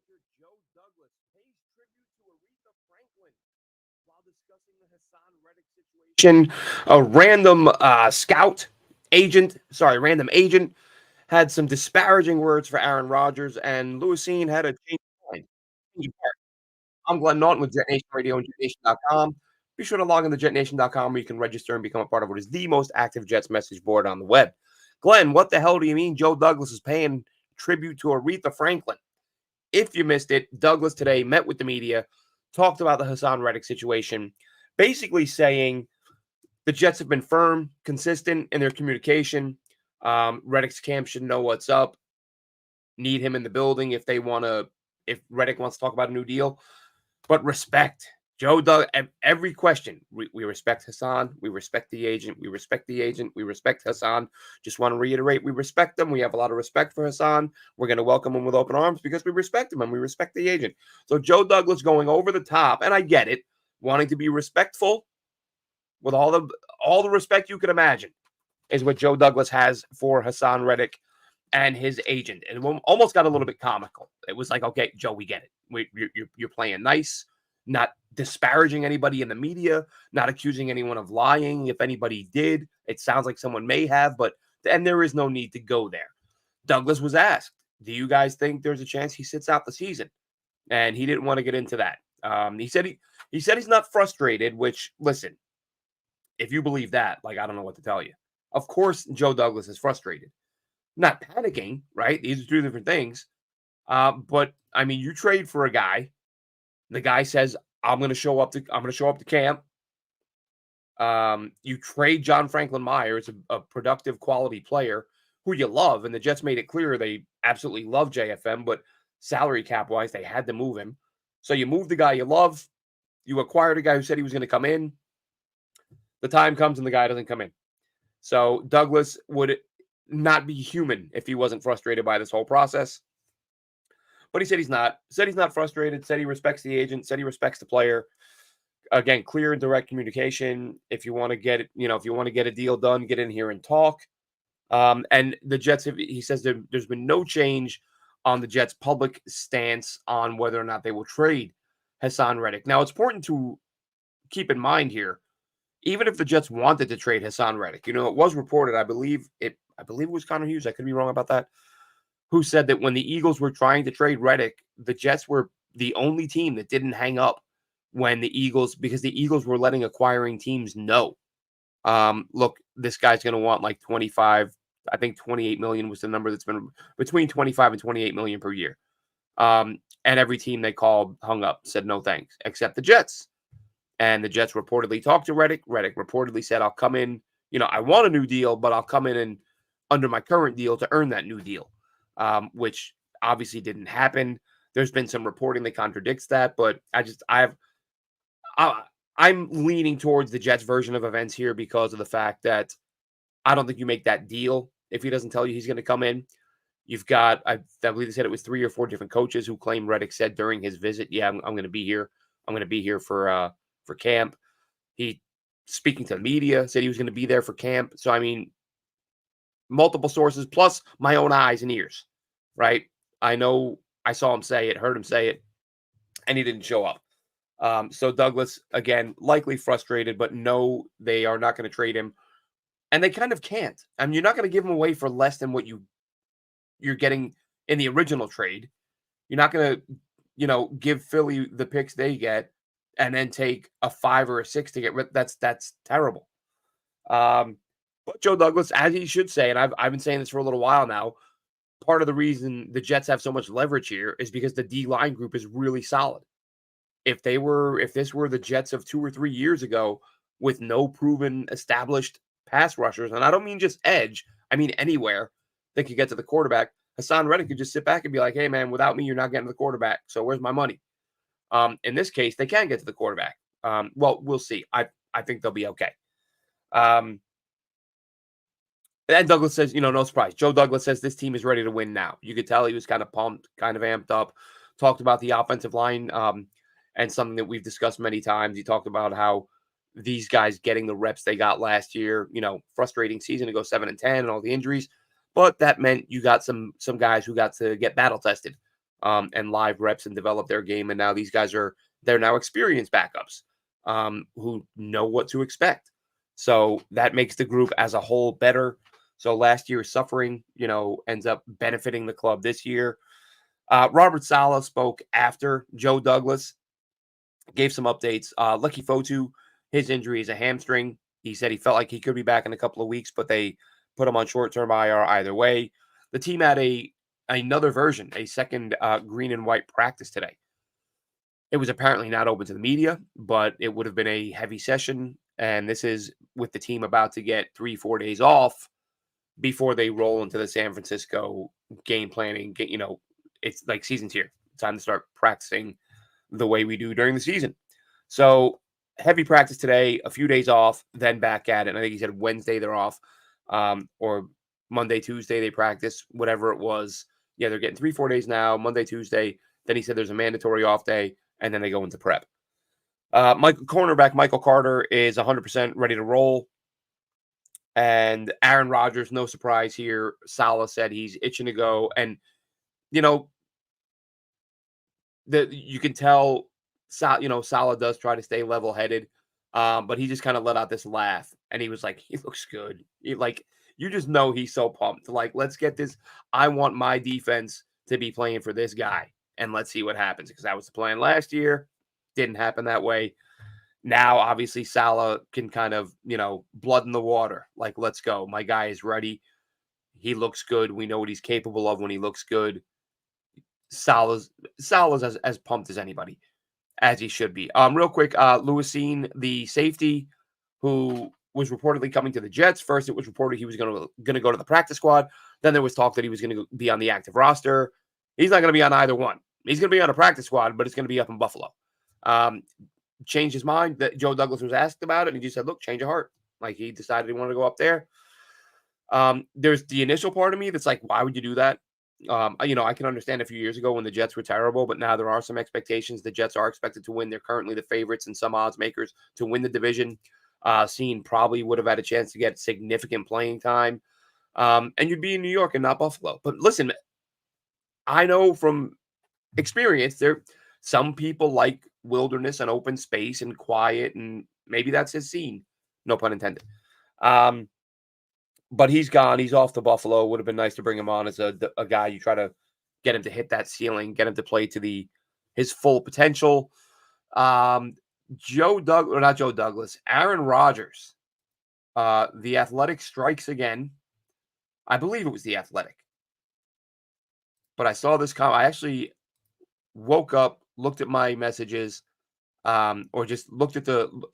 actor Joe Douglas pays tribute to Aretha Franklin while discussing the Haason Reddick situation. A random random agent had some disparaging words for Aaron Rodgers, and Lewisine had a change of mind. I'm Glenn Naughton with Jet Nation Radio and JetNation.com. Be sure to log in to JetNation.com where you can register and become a part of what is the most active Jets message board on the web. Glenn, what the hell do you mean Joe Douglas is paying tribute to Aretha Franklin? If you missed it, Douglas today met with the media, talked about the Haason Reddick situation, basically saying the Jets have been firm, consistent in their communication. Reddick's camp should know what's up, need him in the building if Reddick wants to talk about a new deal. But respect. Joe Doug, every question, we respect Haason. We respect the agent. We respect the agent. We respect Haason. Just want to reiterate, we respect them. We have a lot of respect for Haason. We're going to welcome him with open arms because we respect him and we respect the agent. So Joe Douglas going over the top, and I get it, wanting to be respectful with all the respect you could imagine is what Joe Douglas has for Haason Reddick and his agent. And it almost got a little bit comical. It was like, okay, Joe, we get it. You're playing nice, not disparaging anybody in the media, not accusing anyone of lying. If anybody did, it sounds like someone may have, and there is no need to go there. Douglas was asked, do you guys think there's a chance he sits out the season? And he didn't want to get into that. He said he's not frustrated, which, listen, if you believe that, like, I don't know what to tell you. Of course, Joe Douglas is frustrated. Not panicking, right? These are two different things. But I mean, you trade for a guy. The guy says, I'm going to show up to camp. You trade John Franklin Myers, a productive quality player who you love. And the Jets made it clear they absolutely love JFM, but salary cap wise, they had to move him. So you move the guy you love. You acquired a guy who said he was going to come in. The time comes and the guy doesn't come in. So Douglas would not be human if he wasn't frustrated by this whole process. But he said he's not. Said he's not frustrated. Said he respects the agent. Said he respects the player. Again, clear and direct communication. If you want to get it, if you want to get a deal done, get in here and talk. And the Jets, he says there's been no change on the Jets' public stance on whether or not they will trade Haason Reddick. Now, it's important to keep in mind here, even if the Jets wanted to trade Haason Reddick, it was reported, I believe it was Connor Hughes, I could be wrong about that, who said that when the Eagles were trying to trade Reddick, the Jets were the only team that didn't hang up because the Eagles were letting acquiring teams know, look, this guy's going to want like 25, I think 28 million was the number that's been between 25 and 28 million per year. And every team they called hung up, said no thanks, except the Jets. And the Jets reportedly talked to Reddick. Reddick reportedly said, I'll come in, I want a new deal, but I'll come in and under my current deal to earn that new deal, which obviously didn't happen. There's been some reporting that contradicts that, but I'm leaning towards the Jets version of events here because of the fact that I don't think you make that deal if he doesn't tell you he's going to come in. You've got, I believe they said it was 3 or 4 different coaches who claimed Reddick said during his visit, yeah, I'm going to be here. I'm going to be here for camp. He, speaking to the media, said he was going to be there for camp. So, I mean, multiple sources plus my own eyes and ears, right? I know I saw him say it, heard him say it, and he didn't show up. So Douglas, again, likely frustrated, but no, they are not going to trade him. And they kind of can't. I mean, you're not going to give him away for less than what you're getting in the original trade. You're not going to, give Philly the picks they get and then take a 5 or a 6 to get rid. That's terrible. But Joe Douglas, as he should say, and I've been saying this for a little while now, part of the reason the Jets have so much leverage here is because the D-line group is really solid. If this were the Jets of 2 or 3 years ago with no proven established pass rushers, and I don't mean just edge, I mean anywhere that could get to the quarterback, Haason Reddick could just sit back and be like, hey man, without me, you're not getting to the quarterback. So where's my money? In this case, they can get to the quarterback. Well, we'll see. I think they'll be okay. And Douglas says, no surprise. Joe Douglas says this team is ready to win now. You could tell he was kind of pumped, kind of amped up, talked about the offensive line, and something that we've discussed many times. He talked about how these guys getting the reps they got last year, frustrating season to go 7-10 and all the injuries. But that meant you got some guys who got to get battle tested and live reps and develop their game. And now these guys they're now experienced backups who know what to expect. So that makes the group as a whole better. So last year's suffering, ends up benefiting the club this year. Robert Saleh spoke after Joe Douglas, gave some updates. Lucky Fotu, his injury is a hamstring. He said he felt like he could be back in a couple of weeks, but they put him on short-term IR either way. The team had another version, a second green and white practice today. It was apparently not open to the media, but it would have been a heavy session. And this is with the team about to get 3-4 days off before they roll into the San Francisco game planning. It's like season's here. It's time to start practicing the way we do during the season. So heavy practice today, a few days off, then back at it. And I think he said Wednesday they're off, or Monday, Tuesday they practice, whatever it was. Yeah, they're getting 3-4 days now, Monday, Tuesday. Then he said there's a mandatory off day, and then they go into prep. Cornerback Michael Carter is 100% ready to roll. And Aaron Rodgers, no surprise here. Saleh said he's itching to go. And, you can tell, Saleh does try to stay level-headed, but he just kind of let out this laugh. And he was like, he looks good. You just know he's so pumped. Like, let's get this. I want my defense to be playing for this guy. And let's see what happens. Because that was the plan last year. Didn't happen that way. Now, obviously, Saleh can kind of, blood in the water. Like, let's go. My guy is ready. He looks good. We know what he's capable of when he looks good. Saleh's as pumped as anybody, as he should be. Real quick, Cine, the safety, who was reportedly coming to the Jets. First, it was reported he was going to go to the practice squad. Then there was talk that he was going to be on the active roster. He's not going to be on either one. He's going to be on a practice squad, but it's going to be up in Buffalo. Changed his mind. That Joe Douglas was asked about it, and he just said, look, change of heart. Like, he decided he wanted to go up there. There's the initial part of me that's like, why would you do that? I can understand a few years ago when the Jets were terrible, but now there are some expectations. The Jets are expected to win. They're currently the favorites and some odds makers to win the division. Cine probably would have had a chance to get significant playing time. And you'd be in New York and not Buffalo. But listen, I know from experience, some people like wilderness and open space and quiet, and maybe that's his scene. No pun intended. But he's gone. He's off to Buffalo. Would have been nice to bring him on as a guy. You try to get him to hit that ceiling, get him to play to his full potential. Aaron Rodgers. The Athletic strikes again. I believe it was the Athletic. But I saw this comment. I actually woke up, looked at my messages, or just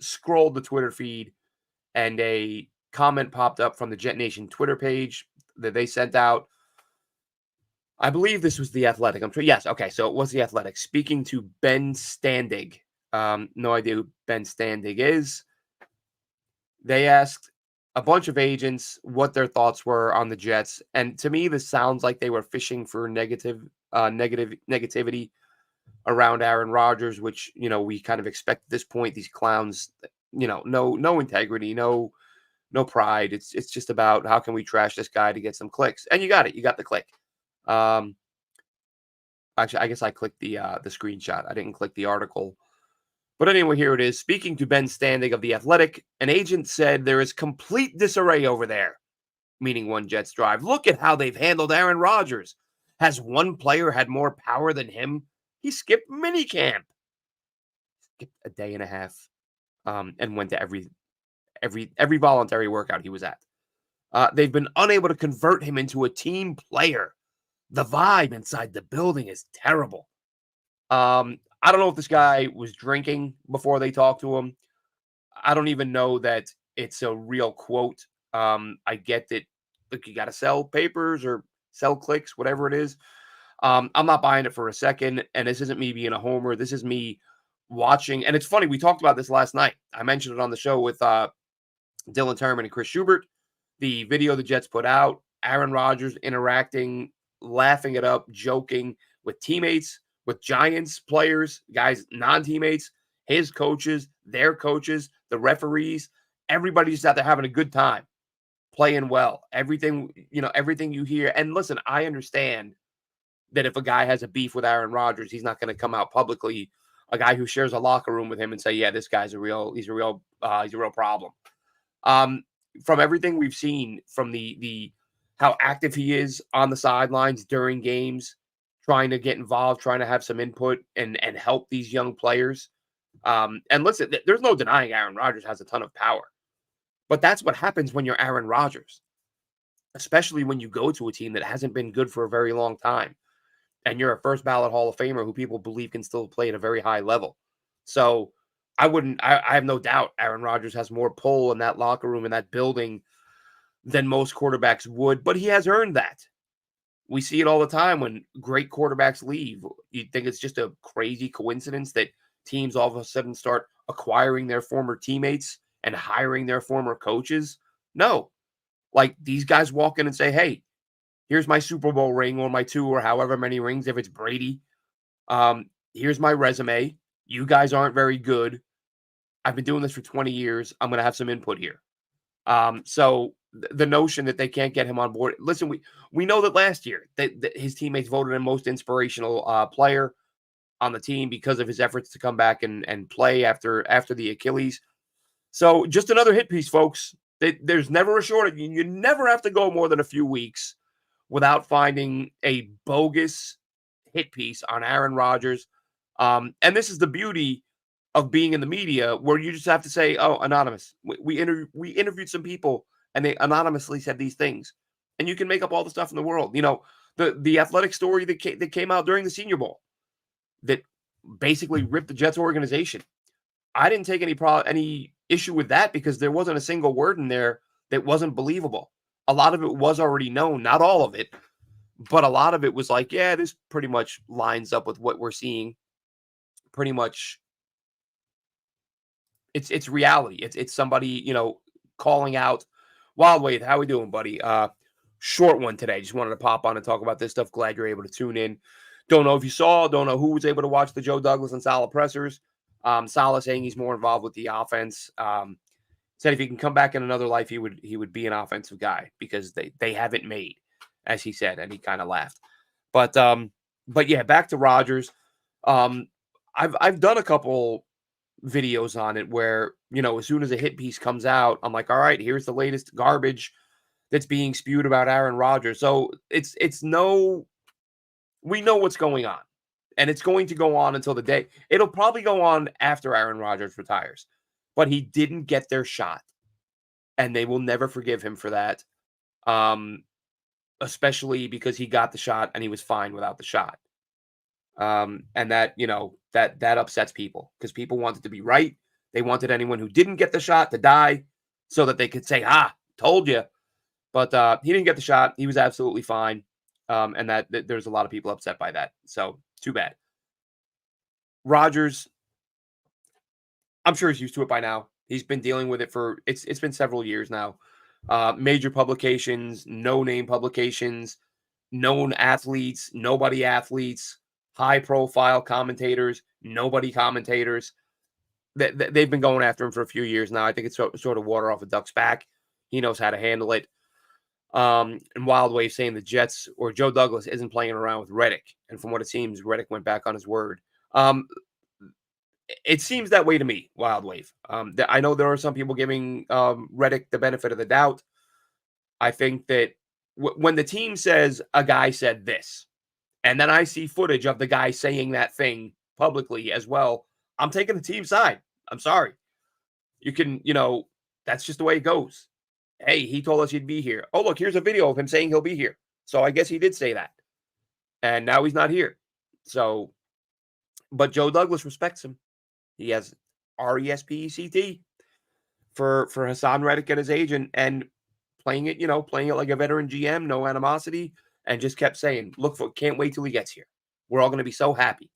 scrolled the Twitter feed, and a comment popped up from the Jet Nation Twitter page that they sent out. I believe this was the Athletic. I'm sure. Yes. Okay. So it was the Athletic speaking to Ben Standig. No idea who Ben Standig is. They asked a bunch of agents what their thoughts were on the Jets, and to me, this sounds like they were fishing for negativity around Aaron Rodgers, which we kind of expect at this point. These clowns, no integrity, no pride. It's just about how can we trash this guy to get some clicks, and you got it. You got the click. Actually, I guess I clicked the screenshot. I didn't click the article. But anyway, here it is. Speaking to Ben Standig of The Athletic, an agent said there is complete disarray over there, meaning one Jets drive. Look at how they've handled Aaron Rodgers. Has one player had more power than him? He skipped minicamp. Skipped a day and a half, and went to every voluntary workout he was at. They've been unable to convert him into a team player. The vibe inside the building is terrible. I don't know if this guy was drinking before they talked to him. I don't even know that it's a real quote. I get that, look, you got to sell papers or sell clicks, whatever it is. I'm not buying it for a second. And this isn't me being a homer. This is me watching. And it's funny. We talked about this last night. I mentioned it on the show with Dylan Terman and Chris Schubert. The video the Jets put out, Aaron Rodgers interacting, laughing it up, joking with teammates, with Giants players, guys, non-teammates, his coaches, their coaches, the referees, everybody just out there having a good time, playing well. Everything you hear. And listen, I understand that if a guy has a beef with Aaron Rodgers, he's not going to come out publicly. A guy who shares a locker room with him and say, "Yeah, this guy's he's a real problem." Um, from everything we've seen, from the how active he is on the sidelines during games, trying to get involved, trying to have some input and help these young players. And listen, there's no denying Aaron Rodgers has a ton of power, but that's what happens when you're Aaron Rodgers, especially when you go to a team that hasn't been good for a very long time and you're a first ballot Hall of Famer who people believe can still play at a very high level. So I have no doubt Aaron Rodgers has more pull in that locker room, in that building, than most quarterbacks would, but he has earned that. We see it all the time when great quarterbacks leave. You think it's just a crazy coincidence that teams all of a sudden start acquiring their former teammates and hiring their former coaches? No. Like, these guys walk in and say, "Hey, here's my Super Bowl ring or my 2 or however many rings if it's Brady. Here's my resume. You guys aren't very good. I've been doing this for 20 years. I'm gonna have some input here." So the notion that they can't get him on board. Listen, we know that last year that his teammates voted him most inspirational player on the team because of his efforts to come back and play after the Achilles. So just another hit piece, folks. There's never a shortage. You never have to go more than a few weeks without finding a bogus hit piece on Aaron Rodgers. And this is the beauty of being in the media, where you just have to say, "Oh, anonymous. We interviewed some people, and they anonymously said these things," and you can make up all the stuff in the world. The athletic story that came out during the Senior Bowl that basically ripped the Jets organization. I didn't take any issue with that because there wasn't a single word in there that wasn't believable. A lot of it was already known, not all of it, but a lot of it was like, yeah, this pretty much lines up with what we're seeing. Pretty much, it's reality. It's somebody calling out. Wild Wave, how we doing, buddy? Short one today. Just wanted to pop on and talk about this stuff. Glad you're able to tune in. Don't know if you saw. Don't know who was able to watch the Joe Douglas and Salah pressers. Salah saying he's more involved with the offense. Said if he can come back in another life, he would be an offensive guy because they haven't made, as he said, and he kind of laughed. But yeah, back to Rodgers. I've done a couple videos on it where, as soon as a hit piece comes out, I'm like, all right, here's the latest garbage that's being spewed about Aaron Rodgers. So we know what's going on. And it's going to go on until the day. It'll probably go on after Aaron Rodgers retires. But he didn't get their shot. And they will never forgive him for that. Especially because he got the shot and he was fine without the shot. And that, that upsets people because people wanted to be right. They wanted anyone who didn't get the shot to die so that they could say, told you. But he didn't get the shot. He was absolutely fine. And that there's a lot of people upset by that. So too bad. Rodgers, I'm sure he's used to it by now. He's been dealing with it for it's been several years now. Major publications, no-name publications, known athletes, nobody athletes, high-profile commentators, nobody commentators. They've been going after him for a few years now. I think it's sort of water off a duck's back. He knows how to handle it. And Wild Wave saying the Jets or Joe Douglas isn't playing around with Reddick. And from what it seems, Reddick went back on his word. It seems that way to me, Wild Wave. I know there are some people giving Reddick the benefit of the doubt. I think that when the team says a guy said this, and then I see footage of the guy saying that thing publicly as well, I'm taking the team side. I'm sorry. You can, that's just the way it goes. Hey, he told us he'd be here. Oh, look, here's a video of him saying he'll be here. So I guess he did say that. And now he's not here. So, but Joe Douglas respects him. He has RESPECT for Haason Reddick and his agent and playing it like a veteran GM, no animosity, and just kept saying, can't wait till he gets here. We're all going to be so happy.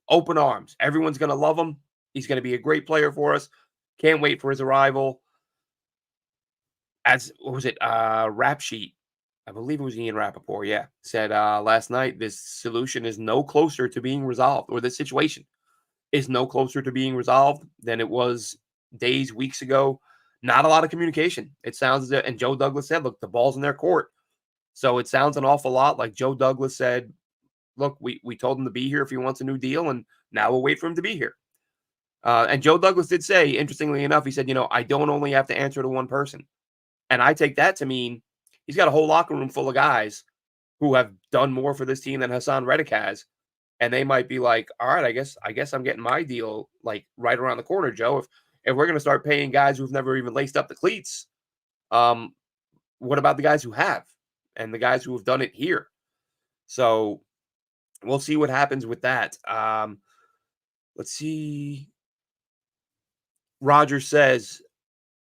Open arms. Everyone's going to love him. He's going to be a great player for us. Can't wait for his arrival. Rap Sheet? I believe it was Ian Rappaport, yeah. Said last night, this solution is no closer to being resolved, or this situation is no closer to being resolved than it was days, weeks ago. Not a lot of communication. It sounds as if, and Joe Douglas said, look, the ball's in their court. So it sounds an awful lot like Joe Douglas said look, we told him to be here if he wants a new deal, and now we'll wait for him to be here. And Joe Douglas did say, interestingly enough, he said, I don't only have to answer to one person. And I take that to mean he's got a whole locker room full of guys who have done more for this team than Haason Reddick has. And they might be like, all right, I guess I'm getting my deal like right around the corner, Joe. If we're gonna start paying guys who've never even laced up the cleats, um, what about the guys who have and the guys who have done it here? So we'll see what happens with that. Let's see. Roger says,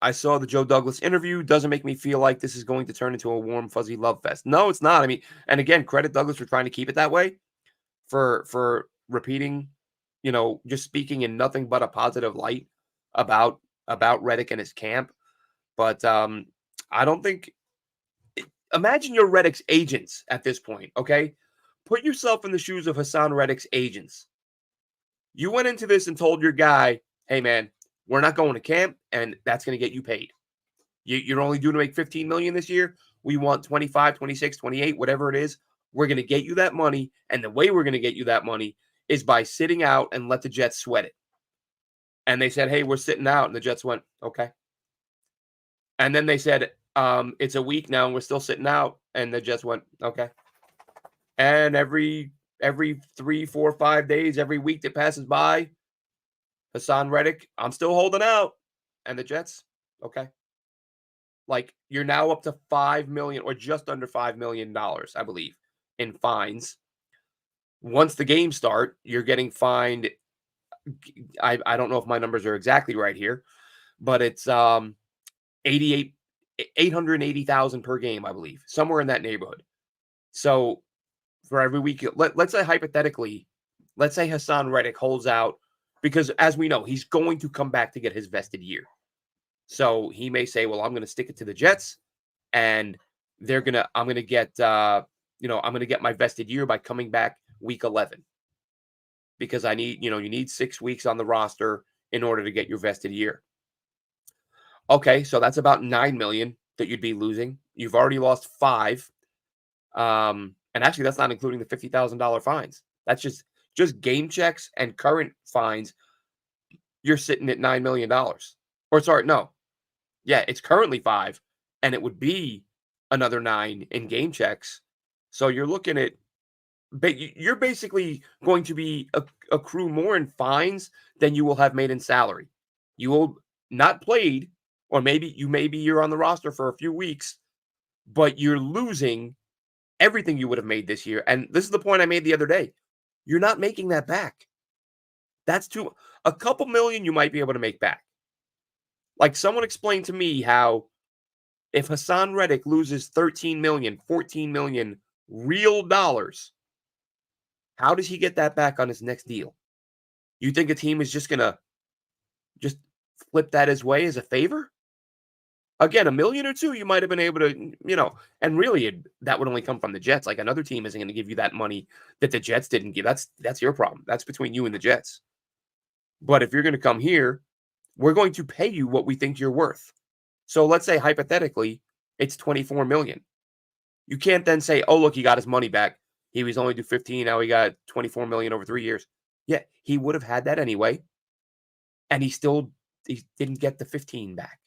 I saw the Joe Douglas interview. Doesn't make me feel like this is going to turn into a warm, fuzzy love fest. No, it's not. I mean, and again, credit Douglas for trying to keep it that way, for repeating, just speaking in nothing but a positive light about Reddick and his camp. But I don't think. Imagine you're Reddick's agents at this point. Okay, put yourself in the shoes of Haason Reddick's agents. You went into this and told your guy, "Hey, man, we're not going to camp, and that's going to get you paid. You're only due to make 15 million this year. We want 25, 26, 28, whatever it is. We're going to get you that money, and the way we're going to get you that money is by sitting out and let the Jets sweat it." And they said, "Hey, we're sitting out," and the Jets went, "Okay." And then they said, "It's a week now, and we're still sitting out," and the Jets went, "Okay." And every 3, 4, 5 days, every week that passes by, Haason Reddick, "I'm still holding out," and the Jets, "Okay." Like, you're now up to 5 million or just under $5 million, I believe, in fines. Once the games start, you're getting fined. I don't know if my numbers are exactly right here, but it's 88 880,000 per game, I believe, somewhere in that neighborhood. So for every week, let's say hypothetically, let's say Haason Reddick holds out because, as we know, he's going to come back to get his vested year. So he may say, "Well, I'm going to stick it to the Jets, and I'm going to get, I'm going to get my vested year by coming back week 11 because you need 6 weeks on the roster in order to get your vested year." Okay, so that's about 9 million that you'd be losing. You've already lost five, and actually, that's not including the $50,000 fines. That's just game checks and current fines. You're sitting at $9 million. Or sorry, no, yeah, it's currently five, and it would be another nine in game checks. So you're looking at, you're basically going to be accrue more in fines than you will have made in salary. You will not played, or maybe you're on the roster for a few weeks, but you're losing everything you would have made this year. And this is the point I made the other day. You're not making that back. That's too a couple million you might be able to make back. Like, someone explained to me how if Haason Reddick loses 13 million, 14 million real dollars, how does he get that back on his next deal? You think a team is just gonna just flip that his way as a favor? Again, a million or two, you might have been able to, and really that would only come from the Jets. Like, another team isn't going to give you that money that the Jets didn't give. That's your problem. That's between you and the Jets. But if you're going to come here, we're going to pay you what we think you're worth. So let's say hypothetically, it's 24 million. You can't then say, "Oh, look, he got his money back. He was only due 15, now he got 24 million over 3 years." Yeah, he would have had that anyway, and he didn't get the 15 back,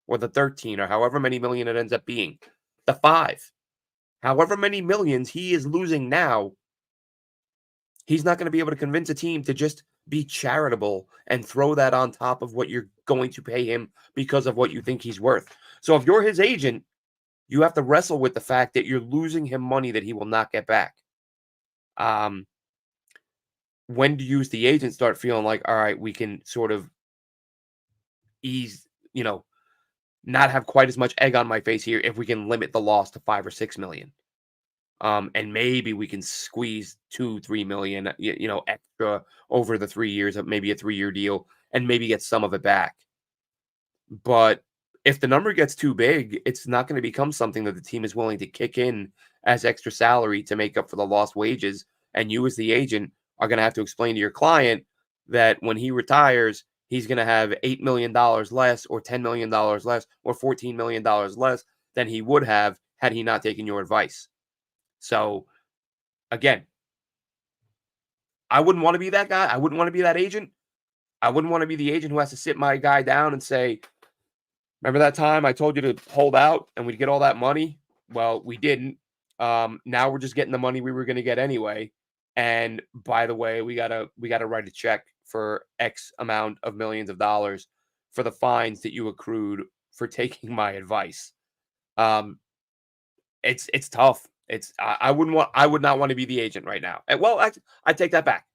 or the 13, or however many million it ends up being. The 5. However many millions he is losing now, he's not going to be able to convince a team to just be charitable and throw that on top of what you're going to pay him because of what you think he's worth. So if you're his agent, you have to wrestle with the fact that you're losing him money that he will not get back. When do you, as the agent, start feeling like, all right, we can sort of ease, not have quite as much egg on my face here if we can limit the loss to 5 or 6 million. And maybe we can squeeze 2, 3 million, extra over the 3 years of maybe a 3-year deal and maybe get some of it back. But if the number gets too big, it's not going to become something that the team is willing to kick in as extra salary to make up for the lost wages. And you, as the agent, are going to have to explain to your client that when he retires, he's going to have $8 million less, or $10 million less, or $14 million less than he would have had he not taken your advice. So, again, I wouldn't wanna be that guy. I wouldn't wanna be that agent. I wouldn't wanna be the agent who has to sit my guy down and say, "Remember that time I told you to hold out and we'd get all that money? Well, we didn't. Now we're just getting the money we were gonna get anyway. And by the way, we gotta write a check for X amount of millions of dollars for the fines that you accrued for taking my advice." Um, it's tough. I would not want to be the agent right now. And well, I take that back.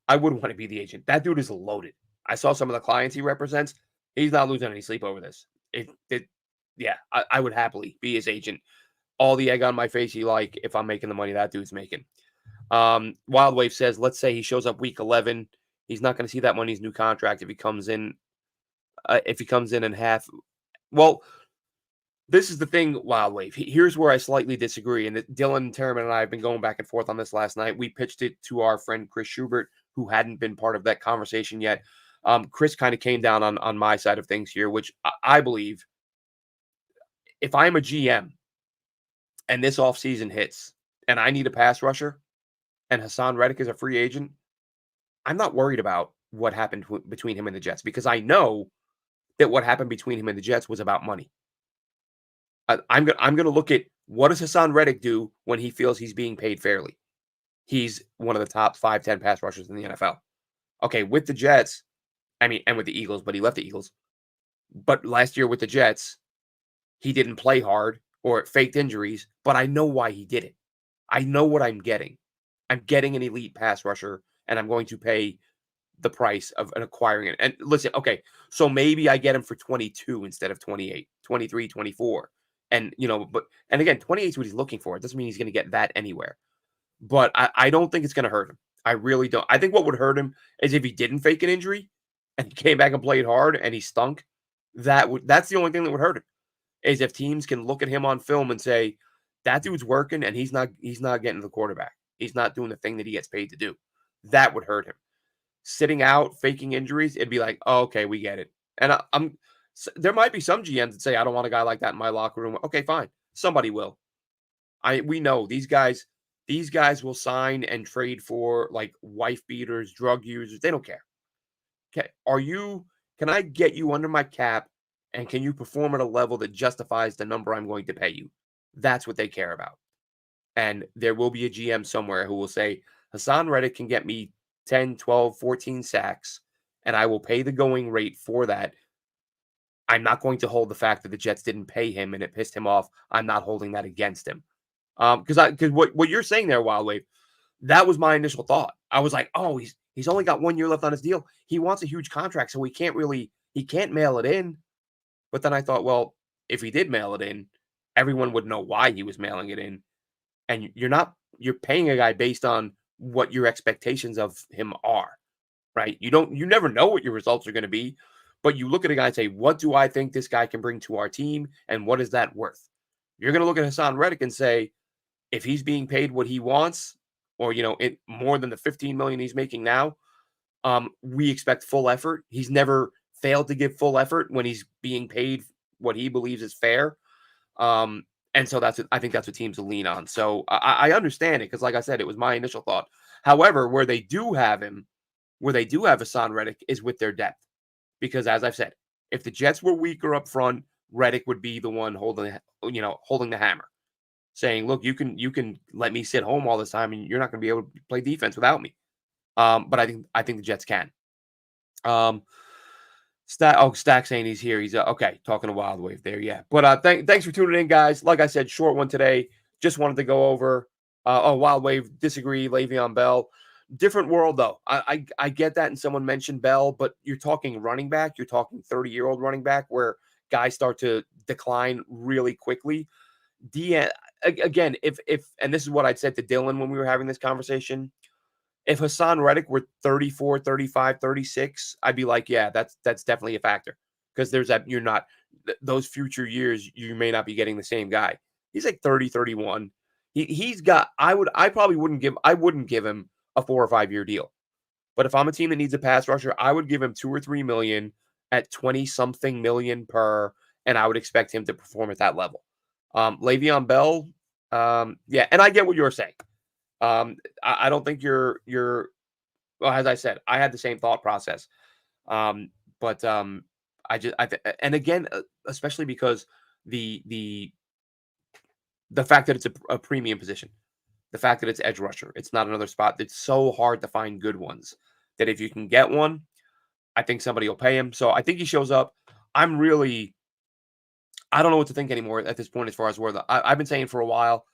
I wouldn't want to be the agent. That dude is loaded. I saw some of the clients he represents. He's not losing any sleep over this. Yeah, I would happily be his agent. All the egg on my face you like if I'm making the money that dude's making. Wild Wave says, let's say he shows up week 11. He's not going to see that money's new contract if he comes in. If he comes in half. Well, this is the thing, Wild Wave. Here's where I slightly disagree. And Dylan Terman and I have been going back and forth on this last night. We pitched it to our friend Chris Schubert, who hadn't been part of that conversation yet. Chris kind of came down on my side of things here, which I believe if I'm a GM and this offseason hits and I need a pass rusher and Haason Reddick is a free agent, I'm not worried about what happened between him and the Jets because I know that what happened between him and the Jets was about money. I'm gonna look at what does Haason Reddick do when he feels he's being paid fairly. He's one of the top 5, 10 pass rushers in the NFL. Okay, with the Jets, I mean, and with the Eagles, but he left the Eagles. But last year with the Jets, he didn't play hard or faked injuries, but I know why he did it. I know what I'm getting. I'm getting an elite pass rusher, and I'm going to pay the price of an acquiring it. And listen, okay, so maybe I get him for 22 instead of 28, 23, 24. And, and again, 28 is what he's looking for. It doesn't mean he's going to get that anywhere. But I don't think it's going to hurt him. I really don't. I think what would hurt him is if he didn't fake an injury and he came back and played hard and he stunk. That's the only thing that would hurt him is if teams can look at him on film and say, that dude's working and he's not getting the quarterback. He's not doing the thing that he gets paid to do. That would hurt him. Sitting out, faking injuries, it'd be like, oh, okay, we get it. And there might be some GMs that say, I don't want a guy like that in my locker room. Okay, fine. Somebody will. We know these guys will sign and trade for like wife beaters, drug users. They don't care. Okay. Can I get you under my cap and can you perform at a level that justifies the number I'm going to pay you? That's what they care about. And there will be a GM somewhere who will say, Haason Reddick can get me 10, 12, 14 sacks, and I will pay the going rate for that. I'm not going to hold the fact that the Jets didn't pay him and it pissed him off. I'm not holding that against him. Because what you're saying there, Wild Wave, that was my initial thought. I was like, oh, he's only got 1 year left on his deal. He wants a huge contract, so he can't mail it in. But then I thought, well, if he did mail it in, everyone would know why he was mailing it in. And you're paying a guy based on what your expectations of him are, right? You never know what your results are going to be, but you look at a guy and say, what do I think this guy can bring to our team? And what is that worth? You're going to look at Haason Reddick and say, if he's being paid what he wants, or more than the 15 million he's making now, we expect full effort. He's never failed to give full effort when he's being paid what he believes is fair. And so I think that's what teams will lean on. So I understand it because, like I said, it was my initial thought. However, where they do have Haason Reddick is with their depth, because as I've said, if the Jets were weaker up front, Reddick would be the one holding the hammer, saying, "Look, you can let me sit home all this time, and you're not going to be able to play defense without me." But I think the Jets can. Stack saying he's here. He's okay. Talking to Wild Wave there, yeah. But thanks for tuning in, guys. Like I said, short one today. Just wanted to go over. Wild Wave disagree. Le'Veon Bell, different world though. I get that, and someone mentioned Bell, but you're talking running back. You're talking 30-year-old running back, where guys start to decline really quickly. Again, if and this is what I'd said to Dylan when we were having this conversation. If Haason Reddick were 34, 35, 36, I'd be like, yeah, that's definitely a factor. Because there's that those future years, you may not be getting the same guy. He's like 30, 31. He's got, I wouldn't give him a 4 or 5 year deal. But if I'm a team that needs a pass rusher, I would give him 2 or 3 million at 20 something million per, and I would expect him to perform at that level. Le'Veon Bell, yeah, and I get what you're saying. I don't think you're Well, as I said, I had the same thought process. Um, but and again, especially because the the fact that it's a premium position, the fact that it's edge rusher, it's not another spot. It's so hard to find good ones that if you can get one, I think somebody will pay him. So I think he shows up. I'm really, I don't know what to think anymore at this point as far as where I've been saying for a while.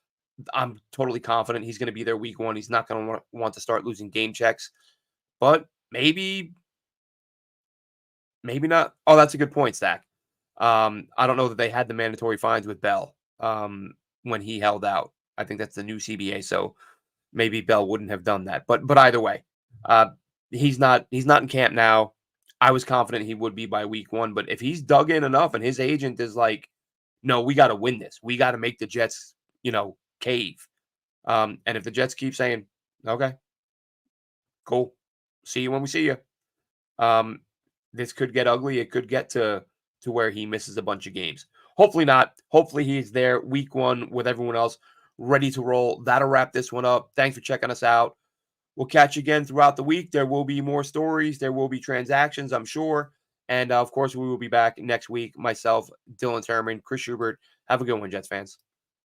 I'm totally confident he's going to be there week one. He's not going to want to start losing game checks, but maybe not. Oh, that's a good point, Stack. I don't know that they had the mandatory fines with Bell when he held out. I think that's the new CBA, so maybe Bell wouldn't have done that. But either way, uh, he's not in camp now. I was confident he would be by week one, but if he's dug in enough and his agent is like, no, we got to win this. We got to make the Jets, cave. And if the Jets keep saying, okay, cool, see you when we see you. Um, this could get ugly. It could get to where he misses a bunch of games. Hopefully not. Hopefully he's there week one with everyone else ready to roll. That'll wrap this one up. Thanks for checking us out. We'll catch you again throughout the week. There will be more stories. There will be transactions, I'm sure. And of course, we will be back next week. Myself, Dylan Terman, Chris Schubert. Have a good one, Jets fans.